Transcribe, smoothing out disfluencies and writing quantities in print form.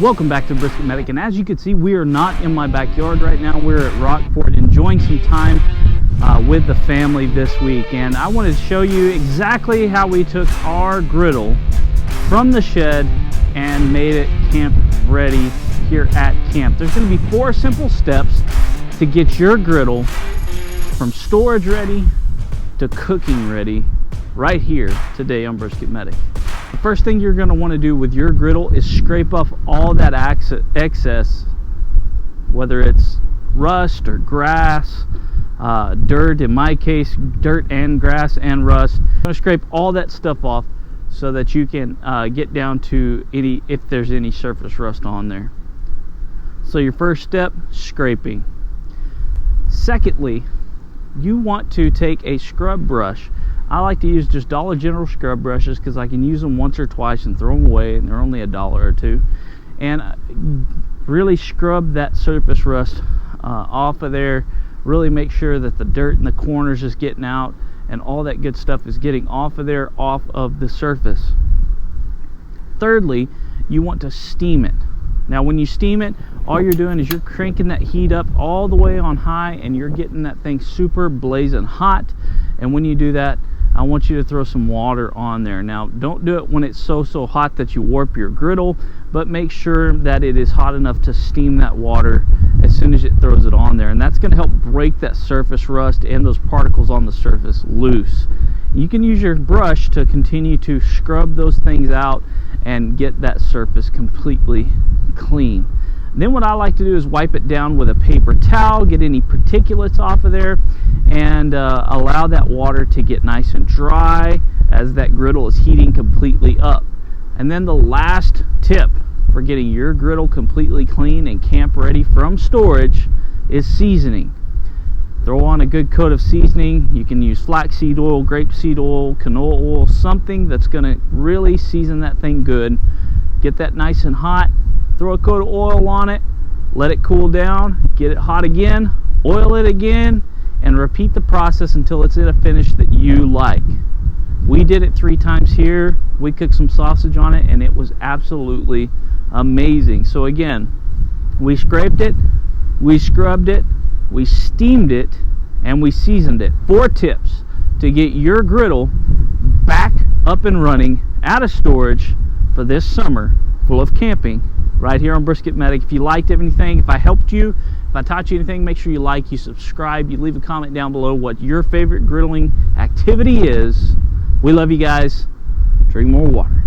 Welcome back to Brisket Medic, and as you can see, we are not in my backyard right now. We're at Rockport enjoying some time with the family this week, and I wanted to show you exactly how we took our griddle from the shed and made it camp ready here at camp. There's going to be 4 simple steps to get your griddle from storage ready to cooking ready right here today on Brisket Medic. The first thing you're going to want to do with your griddle is scrape off all that excess, whether it's rust or grass, dirt. In my case, dirt and grass and rust. I'm going to scrape all that stuff off so that you can get down to if there's any surface rust on there. So your first step, scraping. Secondly, you want to take a scrub brush. I like to use just Dollar General scrub brushes because I can use them once or twice and throw them away, and they're only $1 or $2. And really scrub that surface rust off of there. Really make sure that the dirt in the corners is getting out and all that good stuff is getting off of there, off of the surface. Thirdly, you want to steam it. Now when you steam it, all you're doing is you're cranking that heat up all the way on high, and you're getting that thing super blazing hot. And when you do that, I want you to throw some water on there. Now don't do it when it's so hot that you warp your griddle, but make sure that it is hot enough to steam that water as soon as it throws it on there, and that's going to help break that surface rust and those particles on the surface loose. You can use your brush to continue to scrub those things out and get that surface completely clean. Then what I like to do is wipe it down with a paper towel, get any particulates off of there, and allow that water to get nice and dry as that griddle is heating completely up. And then the last tip for getting your griddle completely clean and camp ready from storage is seasoning. Throw on a good coat of seasoning. You can use flaxseed oil, grapeseed oil, canola oil, something that's going to really season that thing good. Get that nice and hot. Throw a coat of oil on it, let it cool down, get it hot again, oil it again, and repeat the process until it's in a finish that you like. We did it 3 times here. We cooked some sausage on it, and it was absolutely amazing. So again, we scraped it, we scrubbed it, we steamed it, and we seasoned it. 4 tips to get your griddle back up and running out of storage for this summer full of camping right here on Brisket Medic. If you liked anything, if I helped you, if I taught you anything, make sure you like, you subscribe, you leave a comment down below what your favorite griddling activity is. We love you guys. Drink more water.